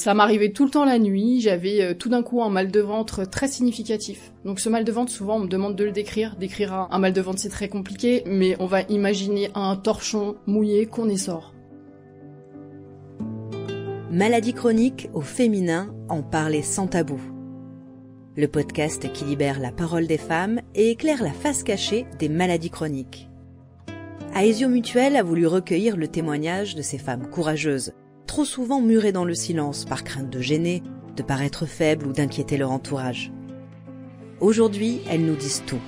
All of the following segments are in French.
Ça m'arrivait tout le temps la nuit, j'avais tout d'un coup un mal de ventre très significatif. Donc ce mal de ventre, souvent on me demande de le décrire. Décrire un mal de ventre c'est très compliqué, mais on va imaginer un torchon mouillé qu'on essore. Maladie chronique au féminin, en parler sans tabou. Le podcast qui libère la parole des femmes et éclaire la face cachée des maladies chroniques. Aesio Mutuel a voulu recueillir le témoignage de ces femmes courageuses, trop souvent murées dans le silence par crainte de gêner, de paraître faibles ou d'inquiéter leur entourage. Aujourd'hui, elles nous disent tout.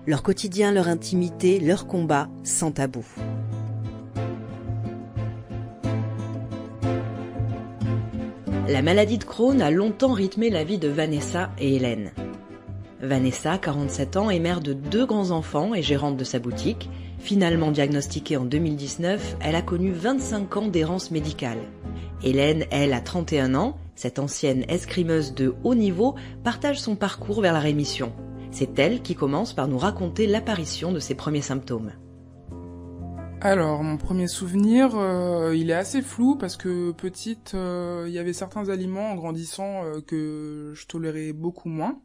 Leur quotidien, leur intimité, leur combat, sans tabou. La maladie de Crohn a longtemps rythmé la vie de Vanessa et Hélène. Vanessa, 47 ans, est mère de 2 grands-enfants et gérante de sa boutique. Finalement diagnostiquée en 2019, elle a connu 25 ans d'errance médicale. Hélène, elle, a 31 ans. Cette ancienne escrimeuse de haut niveau partage son parcours vers la rémission. C'est elle qui commence par nous raconter l'apparition de ses premiers symptômes. Alors, mon premier souvenir, il est assez flou parce que petite, il y avait certains aliments en grandissant que je tolérais beaucoup moins.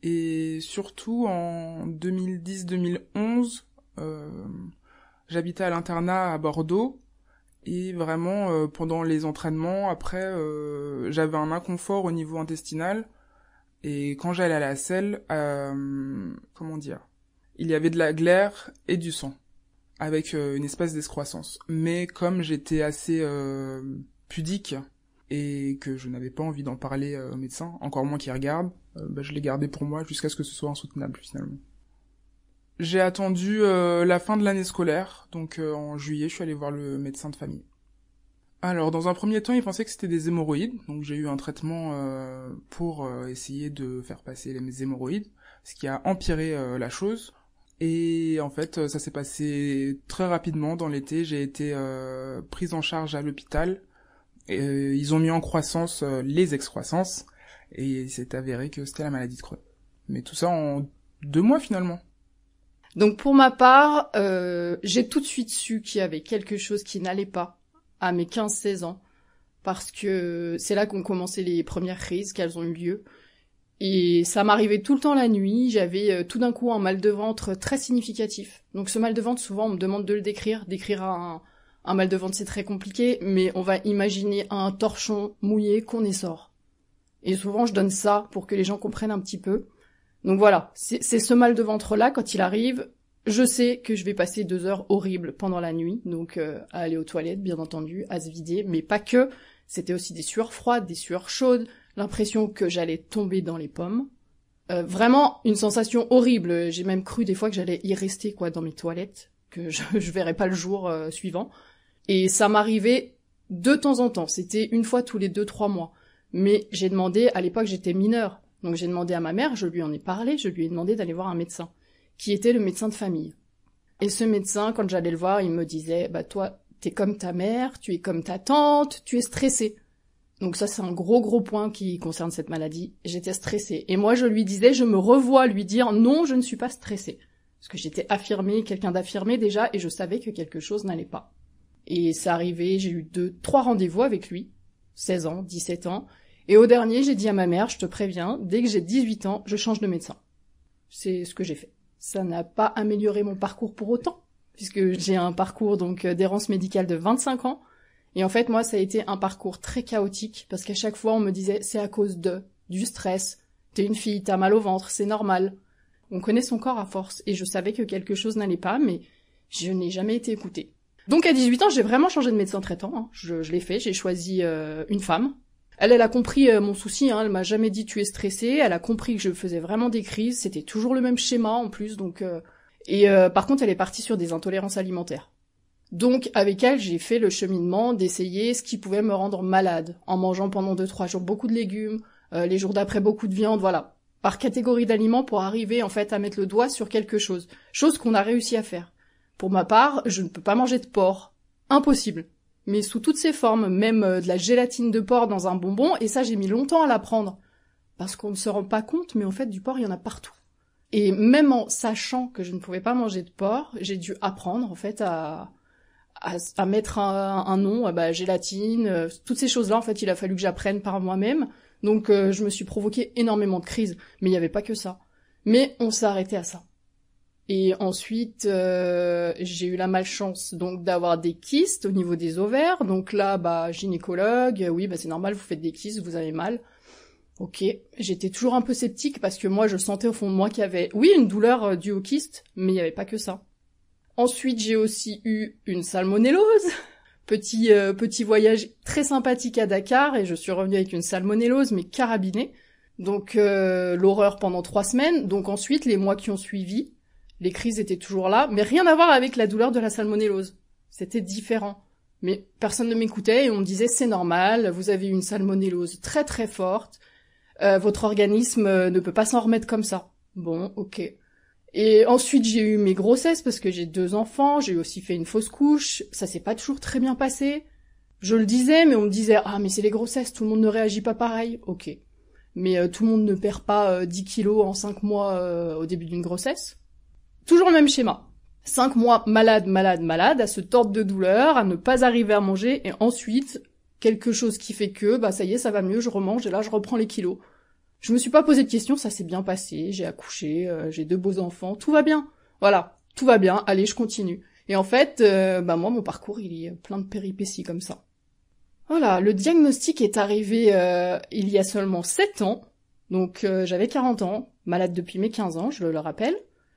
Et surtout en 2010-2011, j'habitais à l'internat à Bordeaux. Et vraiment, pendant les entraînements, après, j'avais un inconfort au niveau intestinal. Et quand j'allais à la selle, il y avait de la glaire et du sang, avec une espèce d'excroissance. Mais comme j'étais assez pudique et que je n'avais pas envie d'en parler au médecin, encore moins qu'il regarde, je l'ai gardé pour moi jusqu'à ce que ce soit insoutenable finalement. J'ai attendu la fin de l'année scolaire, donc en juillet, je suis allé voir le médecin de famille. Alors, dans un premier temps, il pensait que c'était des hémorroïdes, donc j'ai eu un traitement pour essayer de faire passer les hémorroïdes, ce qui a empiré la chose. Et en fait, ça s'est passé très rapidement dans l'été. J'ai été prise en charge à l'hôpital. Ils ont mis en croissance les excroissances, et il s'est avéré que c'était la maladie de Crohn. Mais tout ça en 2 mois finalement. Donc pour ma part, j'ai tout de suite su qu'il y avait quelque chose qui n'allait pas à mes 15-16 ans, parce que c'est là qu'ont commencé les premières crises, qu'elles ont eu lieu. Et ça m'arrivait tout le temps la nuit, j'avais tout d'un coup un mal de ventre très significatif. Donc ce mal de ventre, souvent on me demande de le décrire. Décrire un mal de ventre c'est très compliqué, mais on va imaginer un torchon mouillé qu'on essore. Et souvent je donne ça pour que les gens comprennent un petit peu. Donc voilà, c'est ce mal de ventre-là, quand il arrive, je sais que je vais passer 2 heures horribles pendant la nuit, donc à aller aux toilettes, bien entendu, à se vider, mais pas que. C'était aussi des sueurs froides, des sueurs chaudes, l'impression que j'allais tomber dans les pommes. Vraiment une sensation horrible. J'ai même cru des fois que j'allais y rester dans mes toilettes, que je verrais pas le jour suivant. Et ça m'arrivait de temps en temps. C'était une fois tous les 2-3 mois. Mais j'ai demandé, à l'époque j'étais mineure, donc j'ai demandé à ma mère, je lui en ai parlé, je lui ai demandé d'aller voir un médecin, qui était le médecin de famille. Et ce médecin, quand j'allais le voir, il me disait « toi, t'es comme ta mère, tu es comme ta tante, tu es stressée ». Donc ça, c'est un gros point qui concerne cette maladie. J'étais stressée. Et moi, je lui disais, je me revois lui dire « non, je ne suis pas stressée ». Parce que j'étais affirmée, quelqu'un d'affirmé déjà, et je savais que quelque chose n'allait pas. Et c'est arrivé, j'ai eu 2-3 rendez-vous avec lui, 16 ans, 17 ans, et au dernier, j'ai dit à ma mère, je te préviens, dès que j'ai 18 ans, je change de médecin. C'est ce que j'ai fait. Ça n'a pas amélioré mon parcours pour autant, puisque j'ai un parcours d'errance médicale de 25 ans, et en fait, moi, ça a été un parcours très chaotique, parce qu'à chaque fois, on me disait, c'est à cause du stress, t'es une fille, t'as mal au ventre, c'est normal. On connaît son corps à force, et je savais que quelque chose n'allait pas, mais je n'ai jamais été écoutée. Donc à 18 ans, j'ai vraiment changé de médecin traitant, hein. Je l'ai fait, j'ai choisi une femme. Elle a compris mon souci, hein. Elle m'a jamais dit tu es stressée, elle a compris que je faisais vraiment des crises, c'était toujours le même schéma en plus, par contre elle est partie sur des intolérances alimentaires. Donc avec elle, j'ai fait le cheminement d'essayer ce qui pouvait me rendre malade, en mangeant pendant 2-3 jours beaucoup de légumes, les jours d'après beaucoup de viande, voilà. Par catégorie d'aliments pour arriver en fait à mettre le doigt sur quelque chose qu'on a réussi à faire. Pour ma part, je ne peux pas manger de porc. Impossible. Mais sous toutes ses formes, même de la gélatine de porc dans un bonbon, et ça j'ai mis longtemps à l'apprendre. Parce qu'on ne se rend pas compte, mais en fait du porc il y en a partout. Et même en sachant que je ne pouvais pas manger de porc, j'ai dû apprendre en fait à à mettre un nom, gélatine, toutes ces choses-là, en fait, il a fallu que j'apprenne par moi-même. Donc, je me suis provoqué énormément de crises. Mais il n'y avait pas que ça. Mais on s'est arrêté à ça. Et ensuite, j'ai eu la malchance donc d'avoir des kystes au niveau des ovaires. Donc là, gynécologue, oui, c'est normal, vous faites des kystes, vous avez mal. Ok, j'étais toujours un peu sceptique parce que moi, je sentais au fond de moi qu'il y avait, oui, une douleur due au kyste, mais il n'y avait pas que ça. Ensuite, j'ai aussi eu une salmonellose. Petit voyage très sympathique à Dakar et je suis revenue avec une salmonellose, mais carabinée. Donc, l'horreur pendant 3 semaines. Donc ensuite, les mois qui ont suivi, les crises étaient toujours là, mais rien à voir avec la douleur de la salmonellose. C'était différent. Mais personne ne m'écoutait et on me disait c'est normal, vous avez eu une salmonellose très très forte, votre organisme ne peut pas s'en remettre comme ça. Bon, ok. Et ensuite j'ai eu mes grossesses parce que j'ai 2 enfants, j'ai aussi fait une fausse couche, ça s'est pas toujours très bien passé. Je le disais, mais on me disait ah mais c'est les grossesses, tout le monde ne réagit pas pareil. Ok. Mais tout le monde ne perd pas 10 kilos en 5 mois au début d'une grossesse. Toujours le même schéma. 5 mois malade, à se tordre de douleur, à ne pas arriver à manger, et ensuite, quelque chose qui fait que, ça y est, ça va mieux, je remange, et là, je reprends les kilos. Je me suis pas posé de questions, ça s'est bien passé, j'ai accouché, j'ai 2 beaux enfants, tout va bien. Voilà, tout va bien, allez, je continue. Et en fait, moi, mon parcours, il est plein de péripéties comme ça. Voilà, le diagnostic est arrivé il y a seulement 7 ans, donc j'avais 40 ans, malade depuis mes 15 ans, je le rappelle.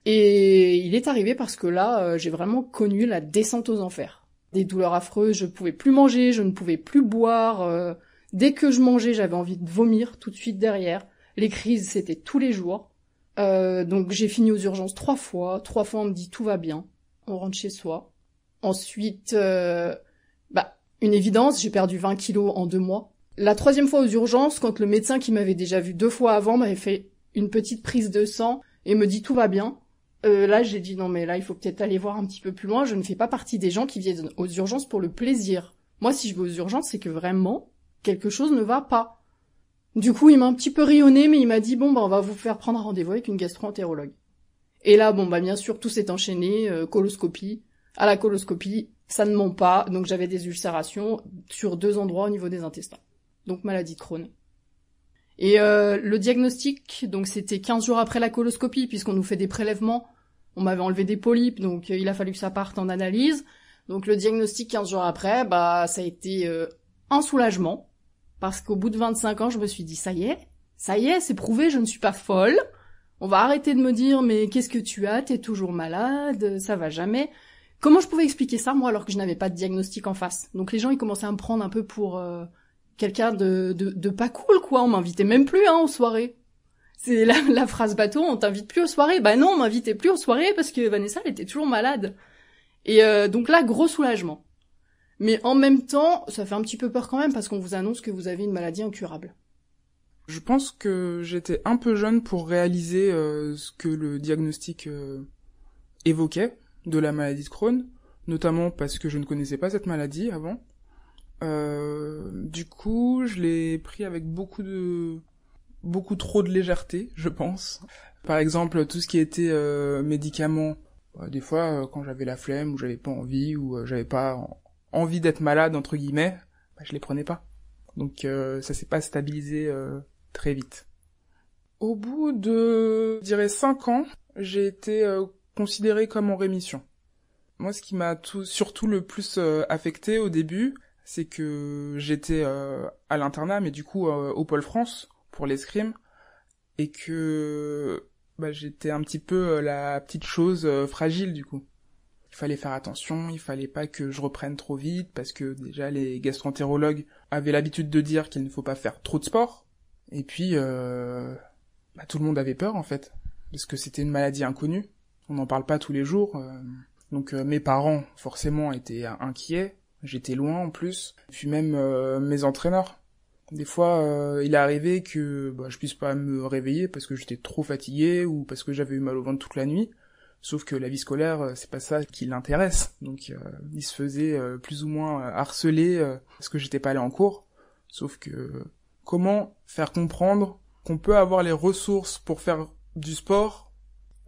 Et il est arrivé parce que là, j'ai vraiment connu la descente aux enfers. Des douleurs affreuses, je pouvais plus manger, je ne pouvais plus boire. Dès que je mangeais, j'avais envie de vomir tout de suite derrière. Les crises, c'était tous les jours. Donc j'ai fini aux urgences 3 fois. 3 fois, on me dit tout va bien. On rentre chez soi. Ensuite, une évidence, j'ai perdu 20 kilos en 2 mois. La 3e fois aux urgences, quand le médecin qui m'avait déjà vu 2 fois avant m'avait fait une petite prise de sang et me dit tout va bien. Là, j'ai dit non mais là, il faut peut-être aller voir un petit peu plus loin. Je ne fais pas partie des gens qui viennent aux urgences pour le plaisir. Moi, si je vais aux urgences, c'est que vraiment, quelque chose ne va pas. Du coup, il m'a un petit peu rayonné, mais il m'a dit on va vous faire prendre un rendez-vous avec une gastro-entérologue. Et là, bien sûr, tout s'est enchaîné, coloscopie. À la coloscopie, ça ne ment pas, donc j'avais des ulcérations sur 2 endroits au niveau des intestins. Donc maladie de Crohn. Et le diagnostic, donc c'était 15 jours après la coloscopie, puisqu'on nous fait des prélèvements. On m'avait enlevé des polypes, donc il a fallu que ça parte en analyse. Donc le diagnostic 15 jours après, ça a été un soulagement. Parce qu'au bout de 25 ans, je me suis dit, ça y est, c'est prouvé, je ne suis pas folle. On va arrêter de me dire, mais qu'est-ce que tu as, t'es toujours malade, ça va jamais. Comment je pouvais expliquer ça, moi, alors que je n'avais pas de diagnostic en face? Donc les gens, ils commençaient à me prendre un peu pour quelqu'un de pas cool, quoi. On m'invitait même plus aux soirées. C'est la phrase bateau, on t'invite plus aux soirées. Non, on m'invitait plus aux soirées parce que Vanessa, elle était toujours malade. Et donc là, gros soulagement. Mais en même temps, ça fait un petit peu peur quand même parce qu'on vous annonce que vous avez une maladie incurable. Je pense que j'étais un peu jeune pour réaliser ce que le diagnostic évoquait de la maladie de Crohn, notamment parce que je ne connaissais pas cette maladie avant. Du coup, je l'ai pris avec beaucoup trop de légèreté, je pense. Par exemple, tout ce qui était médicaments, des fois, quand j'avais la flemme, ou j'avais pas envie, ou j'avais pas envie d'être malade, entre guillemets, je les prenais pas. Donc ça s'est pas stabilisé très vite. Au bout de, je dirais, 5 ans, j'ai été considéré comme en rémission. Moi, ce qui m'a surtout le plus affecté au début, c'est que j'étais à l'internat, mais du coup au Pôle France, pour l'escrime, et que j'étais un petit peu la petite chose fragile, du coup. Il fallait faire attention, il fallait pas que je reprenne trop vite, parce que déjà les gastro-entérologues avaient l'habitude de dire qu'il ne faut pas faire trop de sport, et puis tout le monde avait peur en fait, parce que c'était une maladie inconnue, on n'en parle pas tous les jours, donc mes parents forcément étaient inquiets, j'étais loin en plus, puis même mes entraîneurs. Des fois, il est arrivé que je puisse pas me réveiller parce que j'étais trop fatigué ou parce que j'avais eu mal au ventre toute la nuit. Sauf que la vie scolaire, c'est pas ça qui l'intéresse. Donc, il se faisait plus ou moins harceler parce que j'étais pas allé en cours. Sauf que comment faire comprendre qu'on peut avoir les ressources pour faire du sport,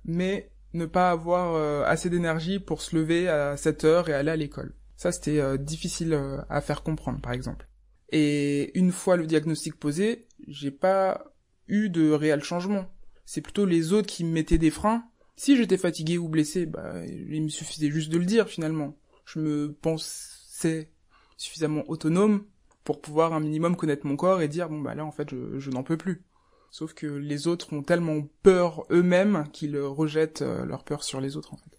mais ne pas avoir assez d'énergie pour se lever à 7 heures et aller à l'école. Ça, c'était difficile à faire comprendre, par exemple. Et une fois le diagnostic posé, j'ai pas eu de réel changement. C'est plutôt les autres qui me mettaient des freins. Si j'étais fatigué ou blessé, il me suffisait juste de le dire, finalement. Je me pensais suffisamment autonome pour pouvoir un minimum connaître mon corps et dire, là, en fait, je n'en peux plus. Sauf que les autres ont tellement peur eux-mêmes qu'ils rejettent leur peur sur les autres, en fait.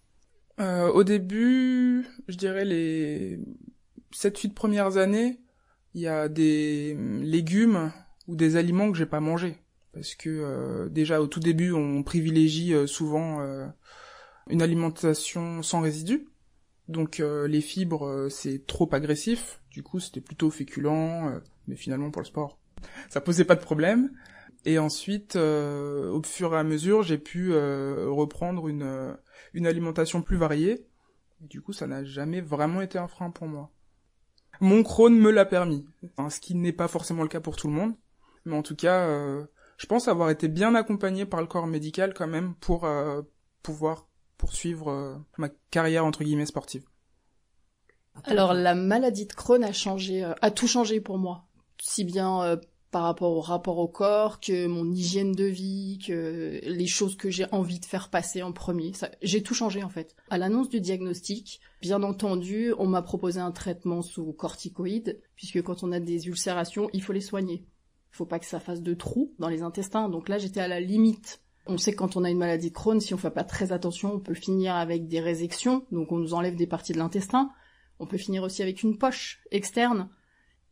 Au début, je dirais les 7-8 premières années, il y a des légumes ou des aliments que j'ai pas mangés. Parce que déjà, au tout début, on privilégie souvent une alimentation sans résidus. Donc les fibres, c'est trop agressif. Du coup, c'était plutôt féculent, mais finalement, pour le sport, ça posait pas de problème. Et ensuite, au fur et à mesure, j'ai pu reprendre une alimentation plus variée. Et du coup, ça n'a jamais vraiment été un frein pour moi. Mon Crohn me l'a permis, ce qui n'est pas forcément le cas pour tout le monde. Mais en tout cas, je pense avoir été bien accompagné par le corps médical quand même pour pouvoir poursuivre ma carrière entre guillemets sportive. Alors la maladie de Crohn a tout changé pour moi, si bien par rapport au rapport au corps, que mon hygiène de vie, que les choses que j'ai envie de faire passer en premier. J'ai tout changé en fait. À l'annonce du diagnostic, bien entendu, on m'a proposé un traitement sous corticoïdes, puisque quand on a des ulcérations, il faut les soigner. Il faut pas que ça fasse de trous dans les intestins. Donc là, j'étais à la limite. On sait que quand on a une maladie de Crohn, si on fait pas très attention, on peut finir avec des résections, donc on nous enlève des parties de l'intestin. On peut finir aussi avec une poche externe.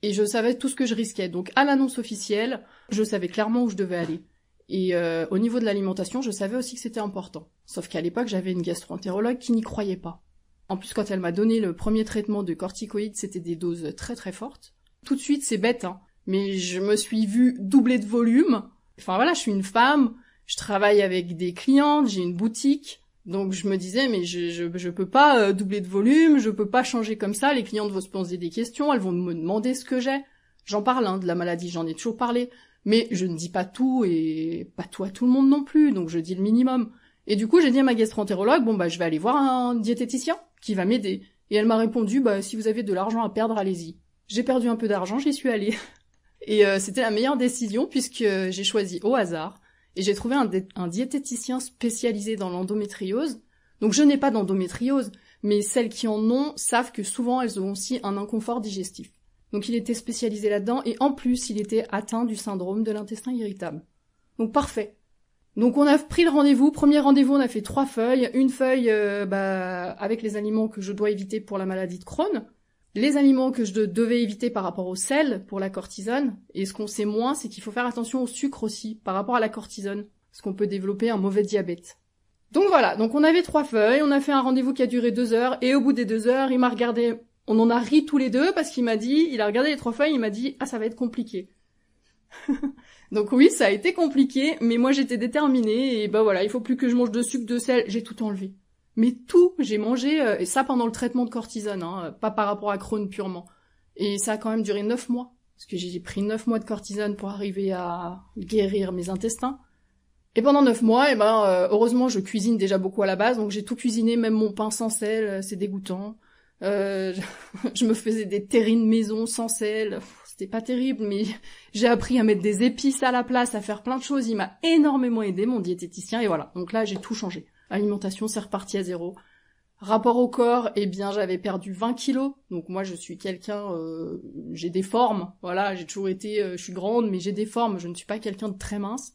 Et je savais tout ce que je risquais. Donc à l'annonce officielle, je savais clairement où je devais aller. Et au niveau de l'alimentation, je savais aussi que c'était important. Sauf qu'à l'époque, j'avais une gastro-entérologue qui n'y croyait pas. En plus, quand elle m'a donné le premier traitement de corticoïdes, c'était des doses très très fortes. Tout de suite, c'est bête, hein, mais je me suis vue doubler de volume. Enfin voilà, je suis une femme, je travaille avec des clientes, j'ai une boutique. Donc je me disais, mais je peux pas doubler de volume, je peux pas changer comme ça, les clientes vont se poser des questions, elles vont me demander ce que j'ai. J'en parle de la maladie, j'en ai toujours parlé, mais je ne dis pas tout et pas tout à tout le monde non plus, donc je dis le minimum. Et du coup, j'ai dit à ma gastro-entérologue, je vais aller voir un diététicien qui va m'aider. Et elle m'a répondu, si vous avez de l'argent à perdre, allez-y. J'ai perdu un peu d'argent, j'y suis allée. Et c'était la meilleure décision puisque j'ai choisi au hasard. Et j'ai trouvé un diététicien spécialisé dans l'endométriose. Donc je n'ai pas d'endométriose, mais celles qui en ont savent que souvent elles ont aussi un inconfort digestif. Donc il était spécialisé là-dedans et en plus il était atteint du syndrome de l'intestin irritable. Donc parfait. Donc on a pris le rendez-vous. Premier rendez-vous, on a fait 3 feuilles. Une feuille avec les aliments que je dois éviter pour la maladie de Crohn. Les aliments que je devais éviter par rapport au sel pour la cortisone, et ce qu'on sait moins, c'est qu'il faut faire attention au sucre aussi par rapport à la cortisone, parce qu'on peut développer un mauvais diabète. Donc voilà, donc on avait 3 feuilles, on a fait un rendez-vous qui a duré 2 heures, et au bout des 2 heures, il m'a regardé, on en a ri tous les deux, parce qu'il a regardé les 3 feuilles, il m'a dit « Ah, ça va être compliqué ». Donc oui, ça a été compliqué, mais moi j'étais déterminée, et voilà, il faut plus que je mange de sucre, de sel, j'ai tout enlevé. Mais tout, j'ai mangé, et ça pendant le traitement de cortisone, pas par rapport à Crohn purement. Et ça a quand même duré 9 mois, parce que j'ai pris 9 mois de cortisone pour arriver à guérir mes intestins. Et pendant 9 mois, heureusement, je cuisine déjà beaucoup à la base, donc j'ai tout cuisiné, même mon pain sans sel, c'est dégoûtant. Je me faisais des terrines maison sans sel, c'était pas terrible, mais j'ai appris à mettre des épices à la place, à faire plein de choses, il m'a énormément aidé, mon diététicien, et voilà. Donc là, j'ai tout changé. Alimentation, c'est reparti à zéro. Rapport au corps, j'avais perdu 20 kilos. Donc moi, je suis quelqu'un, j'ai des formes. Voilà, j'ai toujours été, je suis grande, mais j'ai des formes. Je ne suis pas quelqu'un de très mince.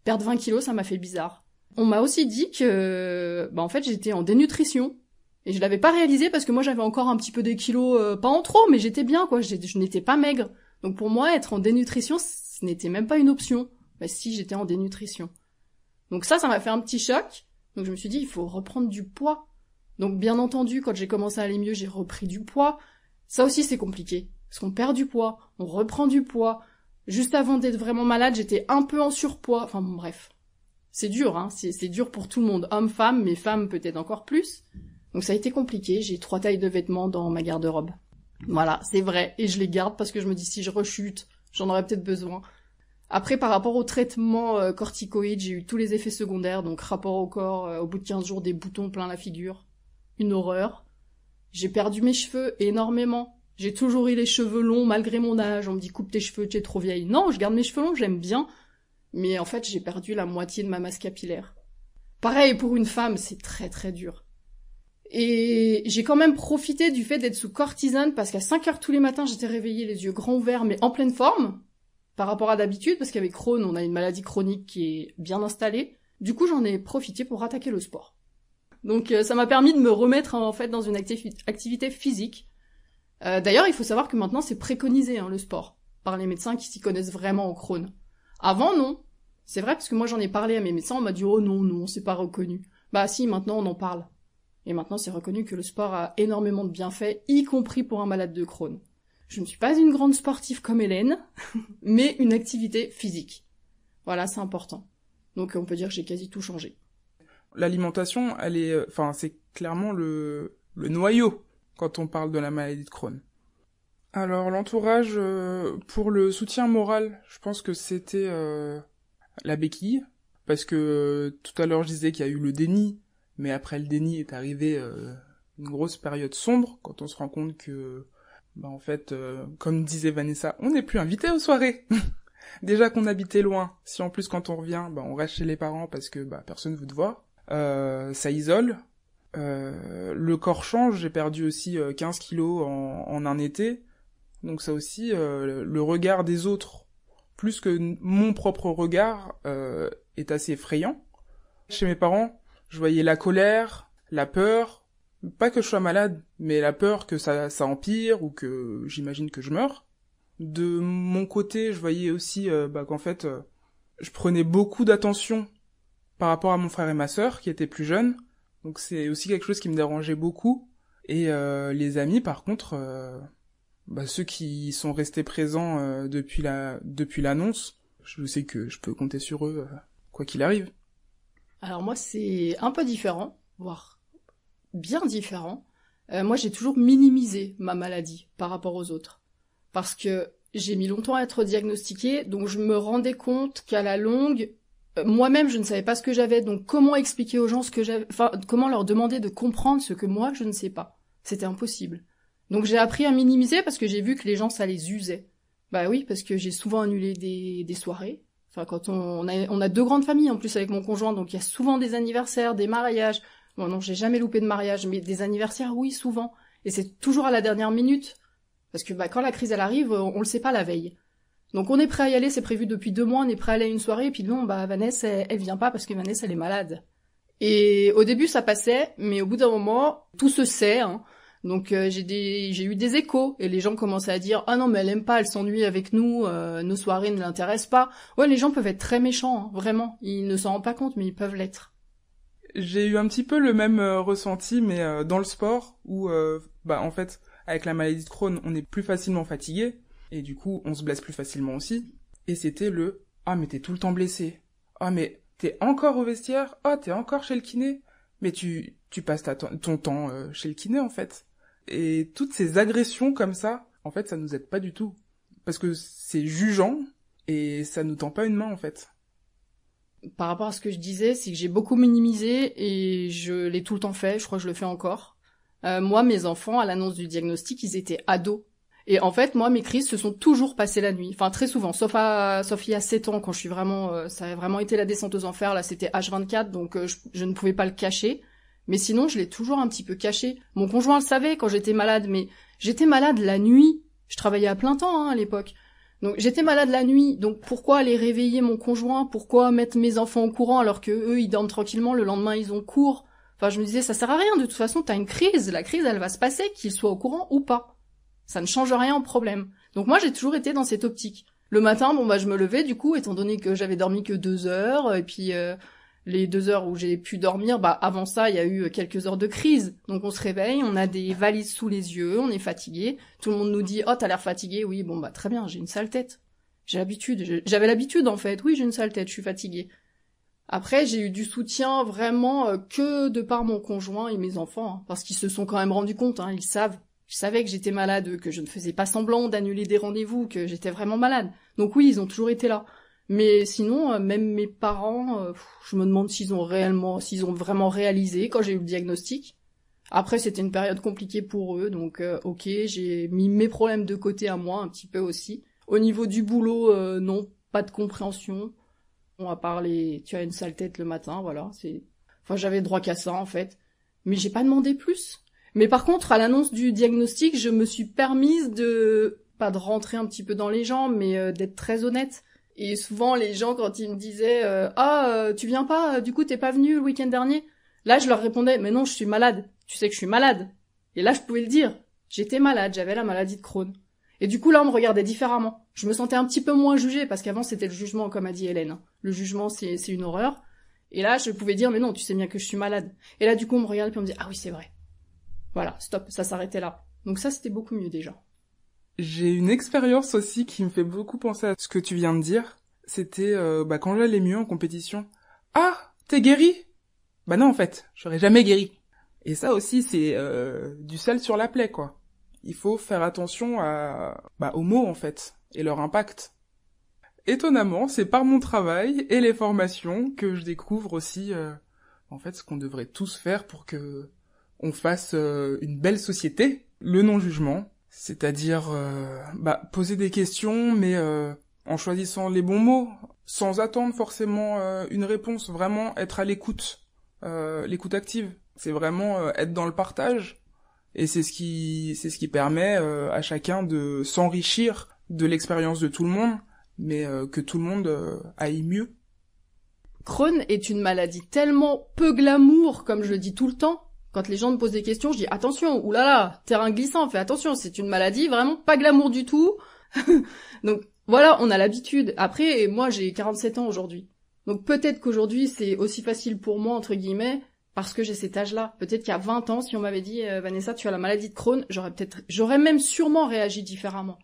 Perdre 20 kilos, ça m'a fait bizarre. On m'a aussi dit que, en fait, j'étais en dénutrition. Et je l'avais pas réalisé parce que moi, j'avais encore un petit peu des kilos, pas en trop, mais j'étais bien, quoi. Je n'étais pas maigre. Donc pour moi, être en dénutrition, ce n'était même pas une option. Si, j'étais en dénutrition. Donc ça m'a fait un petit choc. Donc je me suis dit, il faut reprendre du poids. Donc bien entendu, quand j'ai commencé à aller mieux, j'ai repris du poids. Ça aussi, c'est compliqué. Parce qu'on perd du poids, on reprend du poids. Juste avant d'être vraiment malade, j'étais un peu en surpoids. Enfin bon, bref. C'est dur, c'est dur pour tout le monde. Hommes, femmes, mais femmes peut-être encore plus. Donc ça a été compliqué. J'ai 3 tailles de vêtements dans ma garde-robe. Voilà, c'est vrai. Et je les garde parce que je me dis, si je rechute, j'en aurais peut-être besoin. Après, par rapport au traitement corticoïde, j'ai eu tous les effets secondaires, donc rapport au corps, au bout de 15 jours, des boutons plein la figure. Une horreur. J'ai perdu mes cheveux énormément. J'ai toujours eu les cheveux longs malgré mon âge. On me dit coupe tes cheveux, tu es trop vieille. Non, je garde mes cheveux longs, j'aime bien. Mais en fait, j'ai perdu la moitié de ma masse capillaire. Pareil, pour une femme, c'est très très dur. Et j'ai quand même profité du fait d'être sous cortisone parce qu'à 5 heures tous les matins, j'étais réveillée les yeux grands ouverts mais en pleine forme par rapport à d'habitude parce qu'avec Crohn, on a une maladie chronique qui est bien installée. Du coup, j'en ai profité pour attaquer le sport. Donc ça m'a permis de me remettre en fait dans une activité physique. D'ailleurs, il faut savoir que maintenant c'est préconisé le sport par les médecins qui s'y connaissent vraiment au Crohn. Avant non. C'est vrai parce que moi j'en ai parlé à mes médecins, on m'a dit oh non, c'est pas reconnu. Bah si, maintenant on en parle. Et maintenant, c'est reconnu que le sport a énormément de bienfaits, y compris pour un malade de Crohn. Je ne suis pas une grande sportive comme Hélène, mais une activité physique. Voilà, c'est important. Donc, on peut dire que j'ai quasi tout changé. L'alimentation, c'est clairement le noyau quand on parle de la maladie de Crohn. Alors, l'entourage, pour le soutien moral, je pense que c'était la béquille, parce que tout à l'heure, je disais qu'il y a eu le déni. Mais après le déni est arrivé une grosse période sombre, quand on se rend compte que, en fait, comme disait Vanessa, on n'est plus invité aux soirées. Déjà qu'on habitait loin, si en plus quand on revient, on reste chez les parents parce que personne veut te voir, ça isole. Le corps change, j'ai perdu aussi 15 kilos en un été, donc ça aussi, le regard des autres, plus que mon propre regard, est assez effrayant. Chez mes parents, je voyais la colère, la peur, pas que je sois malade, mais la peur que ça empire ou que j'imagine que je meurs. De mon côté, je voyais aussi qu'en fait, je prenais beaucoup d'attention par rapport à mon frère et ma sœur qui étaient plus jeunes. Donc c'est aussi quelque chose qui me dérangeait beaucoup. Et les amis, par contre, ceux qui sont restés présents depuis l'annonce, je sais que je peux compter sur eux quoi qu'il arrive. Alors moi, c'est un peu différent, voire bien différent. Moi, j'ai toujours minimisé ma maladie par rapport aux autres. Parce que j'ai mis longtemps à être diagnostiquée, donc je me rendais compte qu'à la longue, moi-même, je ne savais pas ce que j'avais. Donc comment expliquer aux gens ce que j'avais, comment leur demander de comprendre ce que moi, je ne sais pas. C'était impossible. Donc j'ai appris à minimiser parce que j'ai vu que les gens, ça les usait. Bah oui, parce que j'ai souvent annulé des soirées. Enfin, quand on a 2 grandes familles en plus avec mon conjoint, donc il y a souvent des anniversaires, des mariages. Bon, non, j'ai jamais loupé de mariage, mais des anniversaires, oui, souvent. Et c'est toujours à la dernière minute. Parce que quand la crise, elle arrive, on le sait pas la veille. Donc on est prêt à y aller, c'est prévu depuis 2 mois, on est prêt à aller à une soirée, et puis non, Vanessa, elle vient pas parce que Vanessa, elle est malade. Et au début, ça passait, mais au bout d'un moment, tout se sait, Donc j'ai eu des échos et les gens commençaient à dire ah non mais elle aime pas, elle s'ennuie avec nous, nos soirées ne l'intéressent pas. Ouais, les gens peuvent être très méchants, vraiment, ils ne s'en rendent pas compte mais ils peuvent l'être. J'ai eu un petit peu le même ressenti mais dans le sport où en fait avec la maladie de Crohn, on est plus facilement fatigué et du coup, on se blesse plus facilement aussi et c'était le ah mais t'es tout le temps blessé. Ah mais t'es encore au vestiaire, ah t'es encore chez le kiné. Mais tu passes ton temps chez le kiné en fait. Et toutes ces agressions comme ça, en fait, ça nous aide pas du tout. Parce que c'est jugeant, et ça nous tend pas une main, en fait. Par rapport à ce que je disais, c'est que j'ai beaucoup minimisé, et je l'ai tout le temps fait, je crois que je le fais encore. Moi, mes enfants, à l'annonce du diagnostic, ils étaient ados. Et en fait, moi, mes crises se sont toujours passées la nuit. Enfin, très souvent, sauf il y a 7 ans, quand je suis vraiment... ça a vraiment été la descente aux enfers, là, c'était H24, donc je ne pouvais pas le cacher. Mais sinon, je l'ai toujours un petit peu caché. Mon conjoint le savait quand j'étais malade, mais j'étais malade la nuit. Je travaillais à plein temps à l'époque. Donc j'étais malade la nuit, donc pourquoi aller réveiller mon conjoint? Pourquoi mettre mes enfants au courant alors que eux ils dorment tranquillement, le lendemain ils ont cours? Enfin je me disais ça sert à rien, de toute façon t'as une crise, la crise elle va se passer, qu'ils soient au courant ou pas. Ça ne change rien au problème. Donc moi j'ai toujours été dans cette optique. Le matin, je me levais du coup, étant donné que j'avais dormi que 2 heures, et puis... les 2 heures où j'ai pu dormir, avant ça, il y a eu quelques heures de crise. Donc on se réveille, on a des valises sous les yeux, on est fatigué. Tout le monde nous dit « Oh, t'as l'air fatigué. » Oui, très bien, j'ai une sale tête. J'avais l'habitude, en fait. Oui, j'ai une sale tête, je suis fatiguée. Après, j'ai eu du soutien vraiment que de par mon conjoint et mes enfants, parce qu'ils se sont quand même rendus compte, ils savent. Ils savaient que j'étais malade, que je ne faisais pas semblant d'annuler des rendez-vous, que j'étais vraiment malade. Donc oui, ils ont toujours été là. Mais sinon, même mes parents, je me demande s'ils ont vraiment réalisé quand j'ai eu le diagnostic. Après, c'était une période compliquée pour eux, donc ok, j'ai mis mes problèmes de côté à moi, un petit peu aussi. Au niveau du boulot, non, pas de compréhension. Bon, à part tu as une sale tête le matin, voilà, Enfin, j'avais droit qu'à ça, en fait. Mais j'ai pas demandé plus. Mais par contre, à l'annonce du diagnostic, je me suis permise pas de rentrer un petit peu dans les gens, mais d'être très honnête. Et souvent, les gens, quand ils me disaient tu viens pas, du coup, t'es pas venu le week-end dernier? Là, je leur répondais, mais non, je suis malade. Tu sais que je suis malade. Et là, je pouvais le dire. J'étais malade, j'avais la maladie de Crohn. Et du coup, là, on me regardait différemment. Je me sentais un petit peu moins jugée, parce qu'avant, c'était le jugement, comme a dit Hélène. Le jugement, c'est une horreur. Et là, je pouvais dire, mais non, tu sais bien que je suis malade. Et là, du coup, on me regardait, puis on me dit, ah oui, c'est vrai. Voilà, stop, ça s'arrêtait là. Donc ça, c'était beaucoup mieux, déjà. J'ai une expérience aussi qui me fait beaucoup penser à ce que tu viens de dire. C'était quand j'allais mieux en compétition. Ah, t'es guéri? Bah non, en fait, j'aurais jamais guéri. Et ça aussi, c'est du sel sur la plaie, quoi. Il faut faire attention aux mots, en fait, et leur impact. Étonnamment, c'est par mon travail et les formations que je découvre aussi, ce qu'on devrait tous faire pour que on fasse une belle société. Le non-jugement, c'est-à-dire poser des questions, mais en choisissant les bons mots, sans attendre forcément une réponse, vraiment être à l'écoute, l'écoute active. C'est vraiment être dans le partage, et c'est ce qui permet à chacun de s'enrichir de l'expérience de tout le monde, mais que tout le monde aille mieux. Crohn est une maladie tellement peu glamour, comme je le dis tout le temps. Quand les gens me posent des questions, je dis attention, oulala, terrain glissant, fais attention, c'est une maladie vraiment pas glamour du tout. Donc voilà, on a l'habitude. Après, moi j'ai 47 ans aujourd'hui. Donc peut-être qu'aujourd'hui c'est aussi facile pour moi, entre guillemets, parce que j'ai cet âge-là. Peut-être qu'il y a 20 ans, si on m'avait dit Vanessa, tu as la maladie de Crohn, j'aurais même sûrement réagi différemment.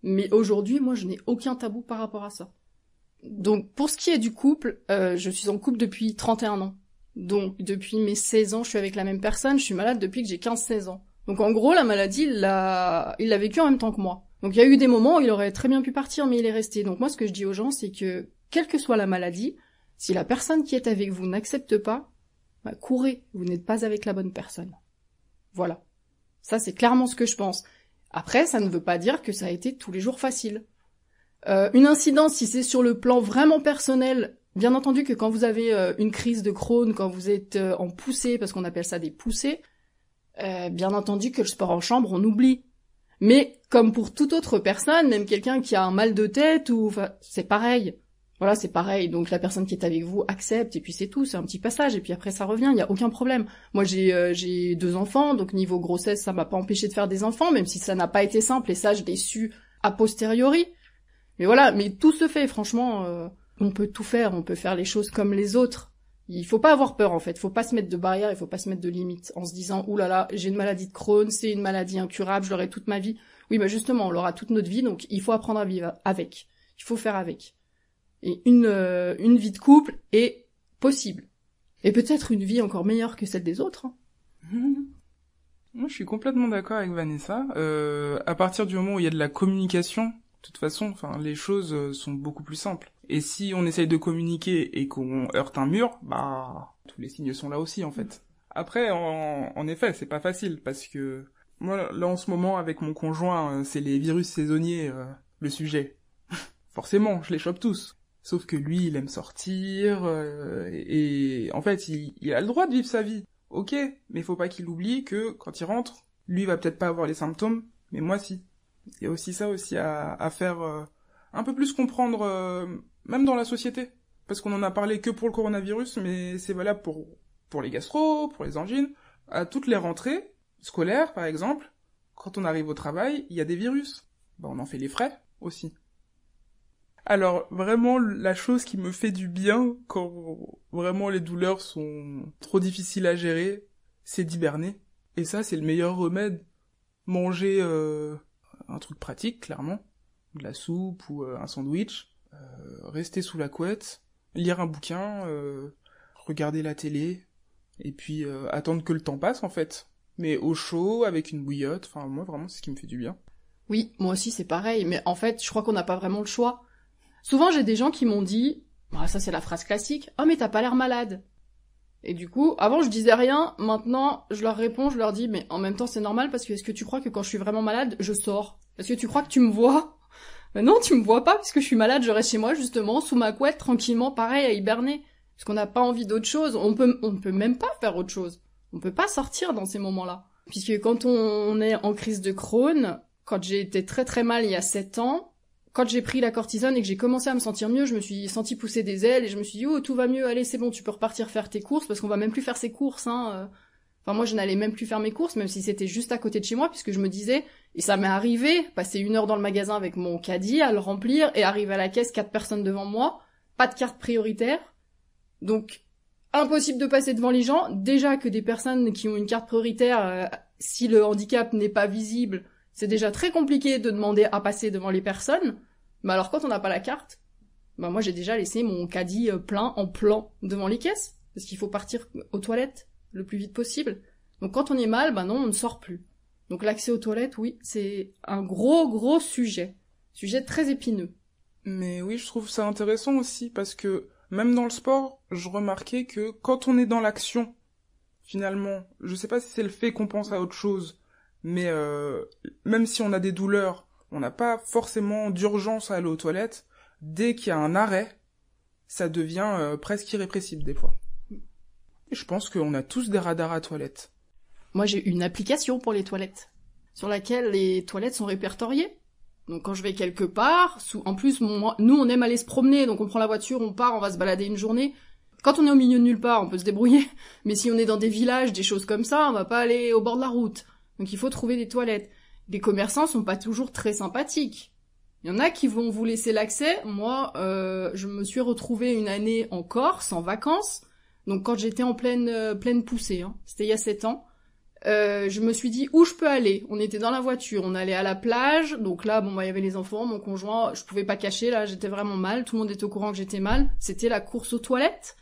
Mais aujourd'hui, moi je n'ai aucun tabou par rapport à ça. Donc pour ce qui est du couple, je suis en couple depuis 31 ans. Donc depuis mes 16 ans, je suis avec la même personne, je suis malade depuis que j'ai 15-16 ans. Donc en gros, la maladie, il l'a vécue en même temps que moi. Donc il y a eu des moments où il aurait très bien pu partir, mais il est resté. Donc moi, ce que je dis aux gens, c'est que, quelle que soit la maladie, si la personne qui est avec vous n'accepte pas, courez, vous n'êtes pas avec la bonne personne. Voilà. Ça, c'est clairement ce que je pense. Après, ça ne veut pas dire que ça a été tous les jours facile. Une incidence, si c'est sur le plan vraiment personnel, bien entendu que quand vous avez une crise de Crohn, quand vous êtes en poussée, parce qu'on appelle ça des poussées, bien entendu que le sport en chambre, on oublie. Mais comme pour toute autre personne, même quelqu'un qui a un mal de tête, c'est pareil. Voilà, c'est pareil. Donc la personne qui est avec vous accepte, et puis c'est tout, c'est un petit passage, et puis après ça revient, il n'y a aucun problème. Moi j'ai 2 enfants, donc niveau grossesse, ça m'a pas empêché de faire des enfants, même si ça n'a pas été simple, et ça je l'ai su a posteriori. Mais voilà, mais tout se fait, franchement, on peut tout faire, on peut faire les choses comme les autres. Il faut pas avoir peur, en fait, faut pas se mettre de barrières, il faut pas se mettre de limites, en se disant « Ouh là là, j'ai une maladie de Crohn, c'est une maladie incurable, je l'aurai toute ma vie. » Oui, mais justement, on l'aura toute notre vie, donc il faut apprendre à vivre avec. Il faut faire avec. Et une vie de couple est possible. Et peut-être une vie encore meilleure que celle des autres. Moi, je suis complètement d'accord avec Vanessa. À partir du moment où il y a de la communication, de toute façon, les choses sont beaucoup plus simples. Et si on essaye de communiquer et qu'on heurte un mur, tous les signes sont là aussi, en fait. Après, en effet, c'est pas facile, parce que moi, là, en ce moment, avec mon conjoint, c'est les virus saisonniers, le sujet. Forcément, je les chope tous. Sauf que lui, il aime sortir, et en fait, il a le droit de vivre sa vie. Ok, mais faut pas qu'il oublie que, quand il rentre, lui va peut-être pas avoir les symptômes, mais moi si. Il y a aussi ça aussi à faire un peu plus comprendre, même dans la société. Parce qu'on en a parlé que pour le coronavirus, mais c'est valable pour les gastro, pour les angines. À toutes les rentrées scolaires, par exemple, quand on arrive au travail, il y a des virus. On en fait les frais aussi. Alors, vraiment, la chose qui me fait du bien, quand vraiment les douleurs sont trop difficiles à gérer, c'est d'hiberner. Et ça, c'est le meilleur remède. Manger un truc pratique, clairement. De la soupe ou un sandwich. Rester sous la couette. Lire un bouquin. Regarder la télé. Et puis attendre que le temps passe, en fait. Mais au chaud, avec une bouillotte. Moi, vraiment, c'est ce qui me fait du bien. Oui, moi aussi, c'est pareil. Mais en fait, je crois qu'on n'a pas vraiment le choix. Souvent, j'ai des gens qui m'ont dit, ça c'est la phrase classique, « Oh, mais t'as pas l'air malade !» Et du coup, avant je disais rien, maintenant je leur réponds, je leur dis mais en même temps c'est normal parce que est-ce que tu crois que quand je suis vraiment malade, je sors? Est-ce que tu crois que tu me vois? Ben non, tu me vois pas puisque je suis malade, je reste chez moi justement sous ma couette tranquillement, pareil à hiberner, parce qu'on n'a pas envie d'autre chose, on ne peut même pas faire autre chose. On peut pas sortir dans ces moments-là. Puisque quand on est en crise de Crohn, quand j'ai été très très mal il y a 7 ans, quand j'ai pris la cortisone et que j'ai commencé à me sentir mieux, je me suis senti pousser des ailes et je me suis dit, oh, tout va mieux, allez, c'est bon, tu peux repartir faire tes courses, parce qu'on va même plus faire ses courses, hein. Enfin, moi, je n'allais même plus faire mes courses, même si c'était juste à côté de chez moi, puisque je me disais, et ça m'est arrivé, passer 1 heure dans le magasin avec mon caddie, à le remplir, et arriver à la caisse, 4 personnes devant moi, pas de carte prioritaire. Donc, impossible de passer devant les gens. Déjà que des personnes qui ont une carte prioritaire, si le handicap n'est pas visible, c'est déjà très compliqué de demander à passer devant les personnes. Mais alors quand on n'a pas la carte, bah moi j'ai déjà laissé mon caddie plein en plan devant les caisses, parce qu'il faut partir aux toilettes le plus vite possible. Donc quand on est mal, bah non, on ne sort plus. Donc l'accès aux toilettes, oui, c'est un gros sujet très épineux. Mais oui, je trouve ça intéressant aussi, parce que même dans le sport, je remarquais que quand on est dans l'action, finalement, je sais pas si c'est le fait qu'on pense à autre chose, mais même si on a des douleurs, on n'a pas forcément d'urgence à aller aux toilettes. Dès qu'il y a un arrêt, ça devient presque irrépressible des fois. Et je pense qu'on a tous des radars à toilettes. Moi, j'ai une application pour les toilettes, sur laquelle les toilettes sont répertoriées. Donc quand je vais quelque part, en plus, nous on aime aller se promener, donc on prend la voiture, on part, on va se balader une journée. Quand on est au milieu de nulle part, on peut se débrouiller. Mais si on est dans des villages, des choses comme ça, on va pas aller au bord de la route. Donc il faut trouver des toilettes. Les commerçants sont pas toujours très sympathiques. Il y en a qui vont vous laisser l'accès. Moi, je me suis retrouvée une année en Corse, en vacances. Donc quand j'étais en pleine poussée, hein, c'était il y a 7 ans. Je me suis dit où je peux aller. On était dans la voiture, on allait à la plage. Donc là, bon, bah, il y avait les enfants, mon conjoint. Je pouvais pas cacher, là, j'étais vraiment mal. Tout le monde était au courant que j'étais mal. C'était la course aux toilettes.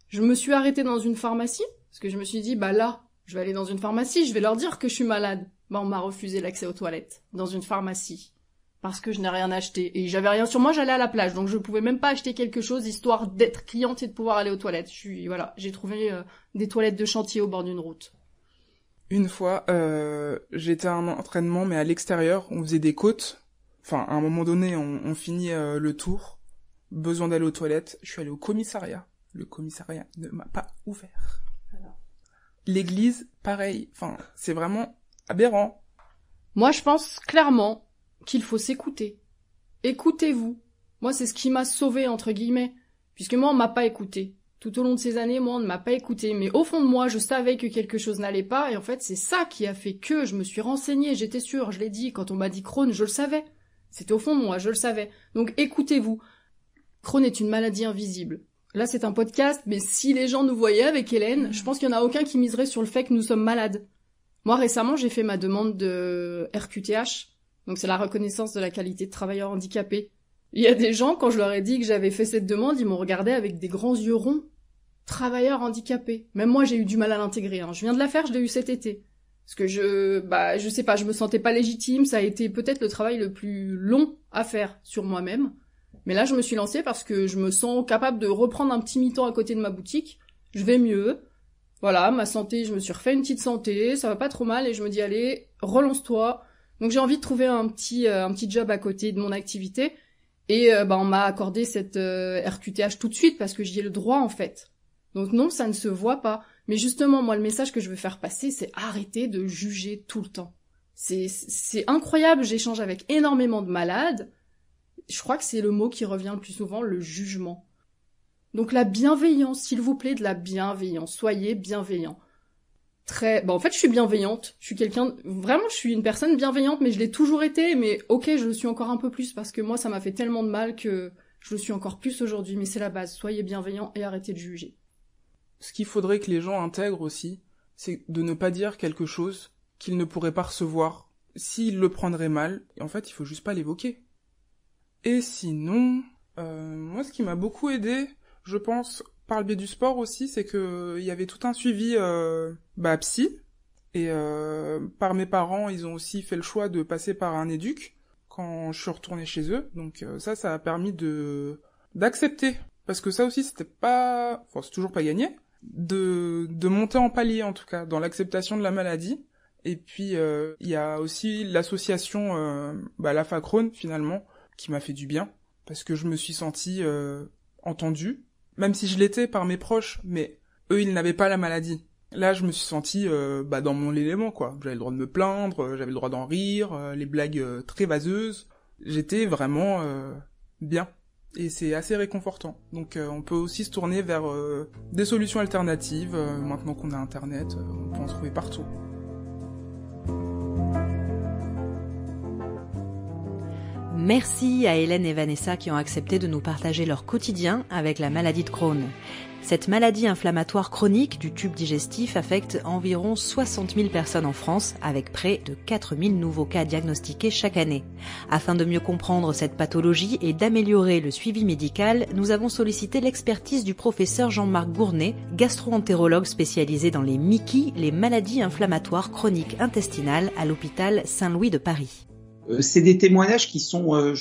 Je me suis arrêtée dans une pharmacie parce que je me suis dit, bah là, je vais aller dans une pharmacie, je vais leur dire que je suis malade. Bah, on m'a refusé l'accès aux toilettes dans une pharmacie parce que je n'ai rien acheté et j'avais rien sur moi. J'allais à la plage, donc je pouvais même pas acheter quelque chose histoire d'être cliente et de pouvoir aller aux toilettes. J'ai trouvé des toilettes de chantier au bord d'une route. Une fois, j'étais à un entraînement, mais à l'extérieur, on faisait des côtes. Enfin, à un moment donné, on finit le tour. Besoin d'aller aux toilettes. Je suis allé au commissariat. Le commissariat ne m'a pas ouvert. Alors. L'église, pareil. Enfin, c'est vraiment aberrant. Moi, je pense clairement qu'il faut s'écouter. Écoutez-vous. Moi, c'est ce qui m'a sauvée, entre guillemets. Puisque moi, on m'a pas écouté. Tout au long de ces années, moi, on ne m'a pas écouté. Mais au fond de moi, je savais que quelque chose n'allait pas. Et en fait, c'est ça qui a fait que je me suis renseignée. J'étais sûre, je l'ai dit. Quand on m'a dit Crohn, je le savais. C'était au fond de moi, je le savais. Donc, écoutez-vous. Crohn est une maladie invisible. Là, c'est un podcast, mais si les gens nous voyaient avec Hélène, je pense qu'il n'y en a aucun qui miserait sur le fait que nous sommes malades. Moi, récemment, j'ai fait ma demande de RQTH. Donc, c'est la reconnaissance de la qualité de travailleur handicapé. Il y a des gens, quand je leur ai dit que j'avais fait cette demande, ils m'ont regardé avec des grands yeux ronds. Travailleur handicapé. Même moi, j'ai eu du mal à l'intégrer. Hein. Je viens de la faire, je l'ai eu cet été. Parce que je sais pas, je me sentais pas légitime. Ça a été peut-être le travail le plus long à faire sur moi-même. Mais là, je me suis lancée parce que je me sens capable de reprendre un petit mi-temps à côté de ma boutique. Je vais mieux. Voilà, ma santé, je me suis refait une petite santé, ça va pas trop mal et je me dis allez, relance-toi. Donc j'ai envie de trouver un petit job à côté de mon activité et on m'a accordé cette RQTH tout de suite parce que j'y ai le droit en fait. Donc non, ça ne se voit pas. Mais justement, moi le message que je veux faire passer, c'est arrêter de juger tout le temps. C'est incroyable, j'échange avec énormément de malades. Je crois que c'est le mot qui revient le plus souvent, le jugement. Donc la bienveillance, s'il vous plaît, de la bienveillance. Soyez bienveillants. En fait, je suis bienveillante. Je suis une personne bienveillante, mais je l'ai toujours été. Mais ok, je le suis encore un peu plus parce que moi, ça m'a fait tellement de mal que je le suis encore plus aujourd'hui. Mais c'est la base. Soyez bienveillants et arrêtez de juger. Ce qu'il faudrait que les gens intègrent aussi, c'est de ne pas dire quelque chose qu'ils ne pourraient pas recevoir. S'ils le prendraient mal, en fait, il faut juste pas l'évoquer. Et sinon, moi, ce qui m'a beaucoup aidé, je pense, par le biais du sport aussi, c'est que il y avait tout un suivi psy. Et par mes parents, ils ont aussi fait le choix de passer par un éduc quand je suis retournée chez eux. Donc ça a permis d'accepter. Parce que ça aussi, c'est toujours pas gagné, de monter en palier, en tout cas, dans l'acceptation de la maladie. Et puis, il y a aussi l'association la Facrone, finalement, qui m'a fait du bien, parce que je me suis senti entendu, même si je l'étais par mes proches, mais eux, ils n'avaient pas la maladie. Là, je me suis senti dans mon élément, quoi. J'avais le droit de me plaindre, j'avais le droit d'en rire, les blagues très vaseuses. J'étais vraiment bien. Et c'est assez réconfortant. Donc on peut aussi se tourner vers des solutions alternatives. Maintenant qu'on a Internet, on peut en trouver partout. Merci à Hélène et Vanessa qui ont accepté de nous partager leur quotidien avec la maladie de Crohn. Cette maladie inflammatoire chronique du tube digestif affecte environ 60 000 personnes en France, avec près de 4 000 nouveaux cas diagnostiqués chaque année. Afin de mieux comprendre cette pathologie et d'améliorer le suivi médical, nous avons sollicité l'expertise du professeur Jean-Marc Gournay, gastro-entérologue spécialisé dans les MICI, les maladies inflammatoires chroniques intestinales à l'hôpital Saint-Louis de Paris. C'est des témoignages qui sont,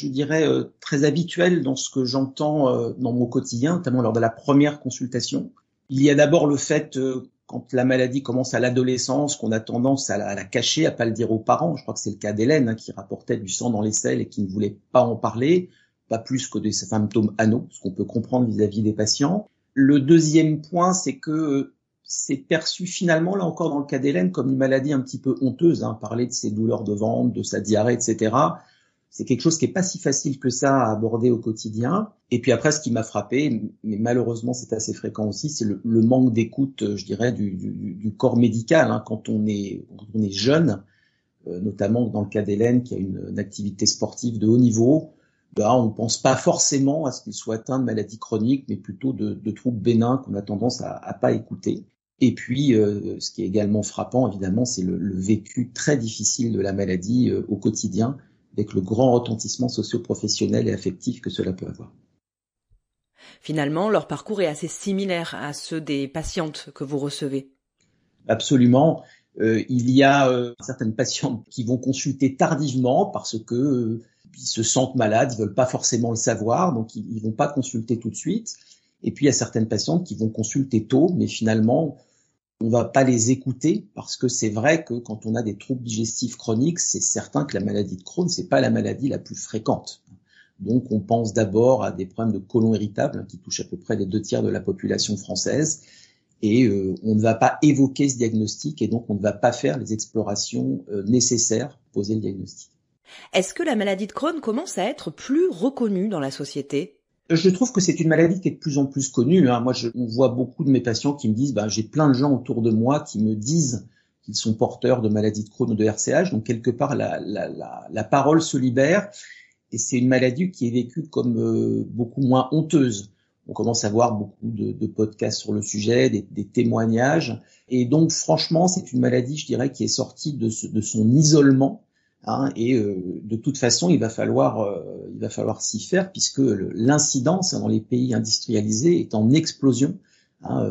très habituels dans ce que j'entends dans mon quotidien, notamment lors de la première consultation. Il y a d'abord le fait, quand la maladie commence à l'adolescence, qu'on a tendance à la cacher, à pas le dire aux parents. Je crois que c'est le cas d'Hélène, qui rapportait du sang dans les selles et qui ne voulait pas en parler, pas plus que des symptômes anaux, ce qu'on peut comprendre vis-à-vis des patients. Le deuxième point, c'est que c'est perçu finalement, là encore dans le cas d'Hélène, comme une maladie un petit peu honteuse. Parler de ses douleurs de ventre, de sa diarrhée, etc. C'est quelque chose qui est pas si facile que ça à aborder au quotidien. Et puis après, ce qui m'a frappé, mais malheureusement c'est assez fréquent aussi, c'est le manque d'écoute, je dirais, du corps médical. Quand on est jeune, notamment dans le cas d'Hélène qui a une activité sportive de haut niveau, on ne pense pas forcément à ce qu'il soit atteint de maladie chronique, mais plutôt de troubles bénins qu'on a tendance à pas écouter. Et puis, ce qui est également frappant, évidemment, c'est le vécu très difficile de la maladie au quotidien, avec le grand retentissement socio-professionnel et affectif que cela peut avoir. Finalement, leur parcours est assez similaire à ceux des patientes que vous recevez. Absolument. Il y a certaines patientes qui vont consulter tardivement parce que ils se sentent malades, ils veulent pas forcément le savoir, donc ils vont pas consulter tout de suite. Et puis il y a certaines patientes qui vont consulter tôt, mais finalement on va pas les écouter parce que c'est vrai que quand on a des troubles digestifs chroniques, c'est certain que la maladie de Crohn, c'est pas la maladie la plus fréquente. Donc on pense d'abord à des problèmes de côlon irritable qui touchent à peu près les 2/3 de la population française. Et on ne va pas évoquer ce diagnostic et donc on ne va pas faire les explorations nécessaires pour poser le diagnostic. Est-ce que la maladie de Crohn commence à être plus reconnue dans la société ? Je trouve que c'est une maladie qui est de plus en plus connue. Moi, on voit beaucoup de mes patients qui me disent j'ai plein de gens autour de moi qui me disent qu'ils sont porteurs de maladie de Crohn ou de RCH. Donc quelque part, la parole se libère et c'est une maladie qui est vécue comme beaucoup moins honteuse. On commence à voir beaucoup de podcasts sur le sujet, des témoignages. Et donc, franchement, c'est une maladie, je dirais, qui est sortie de son isolement. Et de toute façon, il va falloir s'y faire puisque l'incidence dans les pays industrialisés est en explosion,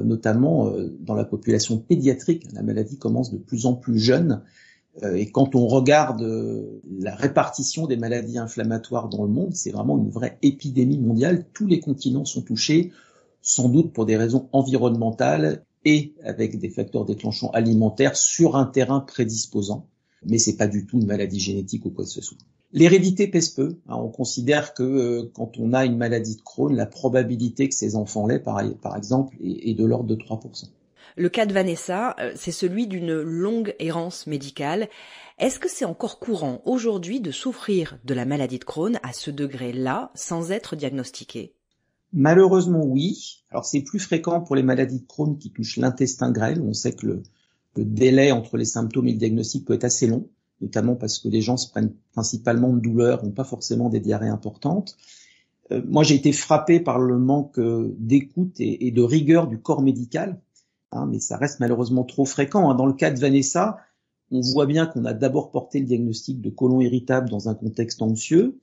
notamment dans la population pédiatrique. La maladie commence de plus en plus jeune. Et quand on regarde la répartition des maladies inflammatoires dans le monde, c'est vraiment une vraie épidémie mondiale. Tous les continents sont touchés, sans doute pour des raisons environnementales et avec des facteurs déclenchants alimentaires sur un terrain prédisposant. Mais c'est pas du tout une maladie génétique ou quoi que ce soit. L'hérédité pèse peu. On considère que quand on a une maladie de Crohn, la probabilité que ses enfants l'aient, par exemple, est de l'ordre de 3%. Le cas de Vanessa, c'est celui d'une longue errance médicale. Est-ce que c'est encore courant aujourd'hui de souffrir de la maladie de Crohn à ce degré-là, sans être diagnostiqué ? Malheureusement, oui. Alors, c'est plus fréquent pour les maladies de Crohn qui touchent l'intestin grêle. On sait que le délai entre les symptômes et le diagnostic peut être assez long, notamment parce que les gens se prennent principalement de douleurs, n'ont pas forcément des diarrhées importantes. Moi, j'ai été frappé par le manque d'écoute et de rigueur du corps médical. Mais ça reste malheureusement trop fréquent. Dans le cas de Vanessa, on voit bien qu'on a d'abord porté le diagnostic de côlon irritable dans un contexte anxieux,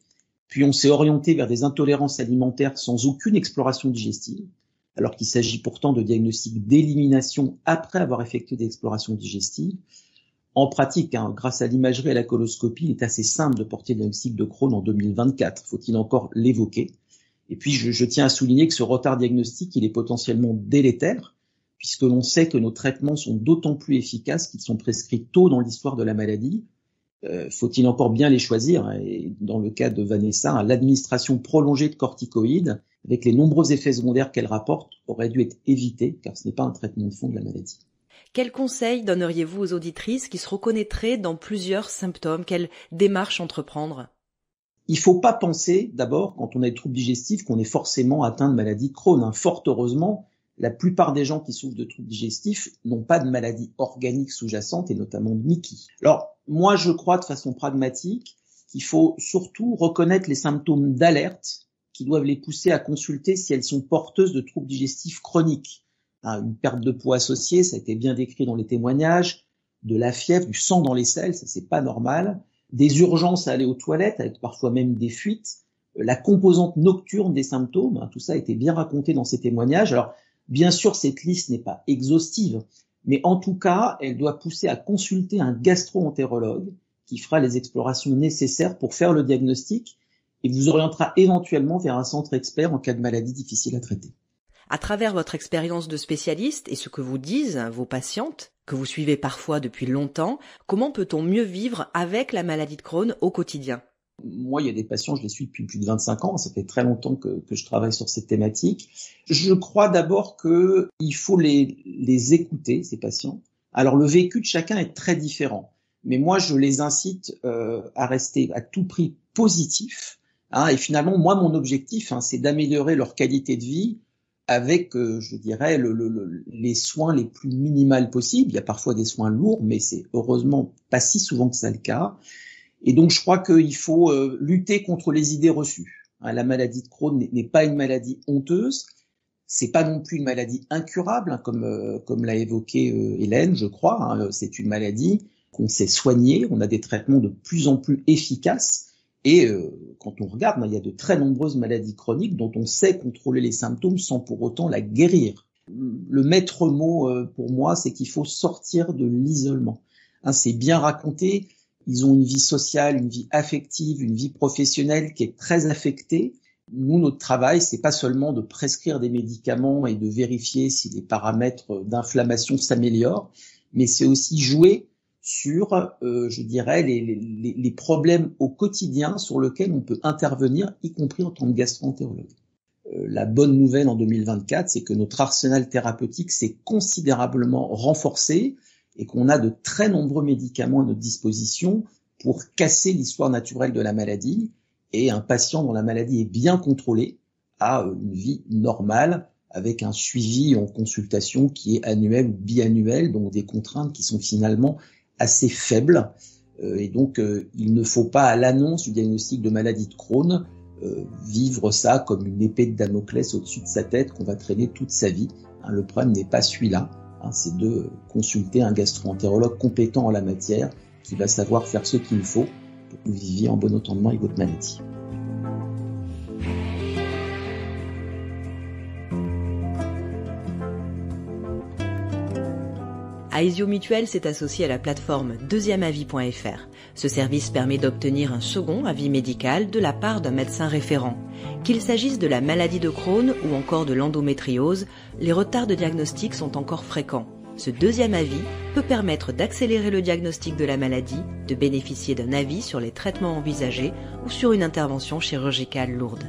puis on s'est orienté vers des intolérances alimentaires sans aucune exploration digestive, alors qu'il s'agit pourtant de diagnostics d'élimination après avoir effectué des explorations digestives. En pratique, grâce à l'imagerie et à la coloscopie, il est assez simple de porter le diagnostic de Crohn en 2024. Faut-il encore l'évoquer ? Et puis, je tiens à souligner que ce retard diagnostique, il est potentiellement délétère, puisque l'on sait que nos traitements sont d'autant plus efficaces qu'ils sont prescrits tôt dans l'histoire de la maladie. Faut-il encore bien les choisir, hein, et dans le cas de Vanessa, hein, l'administration prolongée de corticoïdes, avec les nombreux effets secondaires qu'elle rapporte, aurait dû être évitée, car ce n'est pas un traitement de fond de la maladie. Quels conseils donneriez-vous aux auditrices qui se reconnaîtraient dans plusieurs symptômes? Quelle démarche entreprendre? Il ne faut pas penser, d'abord, quand on a des troubles digestifs, qu'on est forcément atteint de maladie de Crohn, hein. Fort heureusement, la plupart des gens qui souffrent de troubles digestifs n'ont pas de maladie organique sous-jacente, et notamment de Mickey. Alors, moi, je crois de façon pragmatique qu'il faut surtout reconnaître les symptômes d'alerte qui doivent les pousser à consulter si elles sont porteuses de troubles digestifs chroniques. Une perte de poids associée, ça a été bien décrit dans les témoignages, de la fièvre, du sang dans les selles, ça c'est pas normal, des urgences à aller aux toilettes, avec parfois même des fuites, la composante nocturne des symptômes, tout ça a été bien raconté dans ces témoignages. Alors, bien sûr, cette liste n'est pas exhaustive, mais en tout cas, elle doit pousser à consulter un gastro-entérologue qui fera les explorations nécessaires pour faire le diagnostic et vous orientera éventuellement vers un centre expert en cas de maladie difficile à traiter. À travers votre expérience de spécialiste et ce que vous disent vos patientes, que vous suivez parfois depuis longtemps, comment peut-on mieux vivre avec la maladie de Crohn au quotidien? Moi, il y a des patients, je les suis depuis plus de 25 ans, ça fait très longtemps que je travaille sur cette thématique. Je crois d'abord qu'il faut les écouter, ces patients. Alors, le vécu de chacun est très différent, mais moi, je les incite à rester à tout prix positifs. Et finalement, moi, mon objectif, c'est d'améliorer leur qualité de vie avec, je dirais, les soins les plus minimales possibles. Il y a parfois des soins lourds, mais c'est heureusement pas si souvent que ça le cas. Et donc, je crois qu'il faut lutter contre les idées reçues. La maladie de Crohn n'est pas une maladie honteuse, c'est pas non plus une maladie incurable, comme l'a évoqué Hélène, je crois. C'est une maladie qu'on sait soigner, on a des traitements de plus en plus efficaces. Et quand on regarde, il y a de très nombreuses maladies chroniques dont on sait contrôler les symptômes sans pour autant la guérir. Le maître mot pour moi, c'est qu'il faut sortir de l'isolement. C'est bien raconté. Ils ont une vie sociale, une vie affective, une vie professionnelle qui est très affectée. Nous, notre travail, c'est pas seulement de prescrire des médicaments et de vérifier si les paramètres d'inflammation s'améliorent, mais c'est aussi jouer sur, je dirais, les problèmes au quotidien sur lesquels on peut intervenir, y compris en tant que gastro-entérologue. La bonne nouvelle en 2024, c'est que notre arsenal thérapeutique s'est considérablement renforcé et qu'on a de très nombreux médicaments à notre disposition pour casser l'histoire naturelle de la maladie. Et un patient dont la maladie est bien contrôlée a une vie normale avec un suivi en consultation qui est annuel ou biannuel, donc des contraintes qui sont finalement assez faibles. Et donc, il ne faut pas, à l'annonce du diagnostic de maladie de Crohn, vivre ça comme une épée de Damoclès au-dessus de sa tête qu'on va traîner toute sa vie. Le problème n'est pas celui-là. C'est de consulter un gastro-entérologue compétent en la matière qui va savoir faire ce qu'il faut pour que vous viviez en bon entendement avec votre maladie. Aesio Mutuelle s'est associé à la plateforme deuxièmeavis.fr. Ce service permet d'obtenir un second avis médical de la part d'un médecin référent. Qu'il s'agisse de la maladie de Crohn ou encore de l'endométriose, les retards de diagnostic sont encore fréquents. Ce deuxième avis peut permettre d'accélérer le diagnostic de la maladie, de bénéficier d'un avis sur les traitements envisagés ou sur une intervention chirurgicale lourde.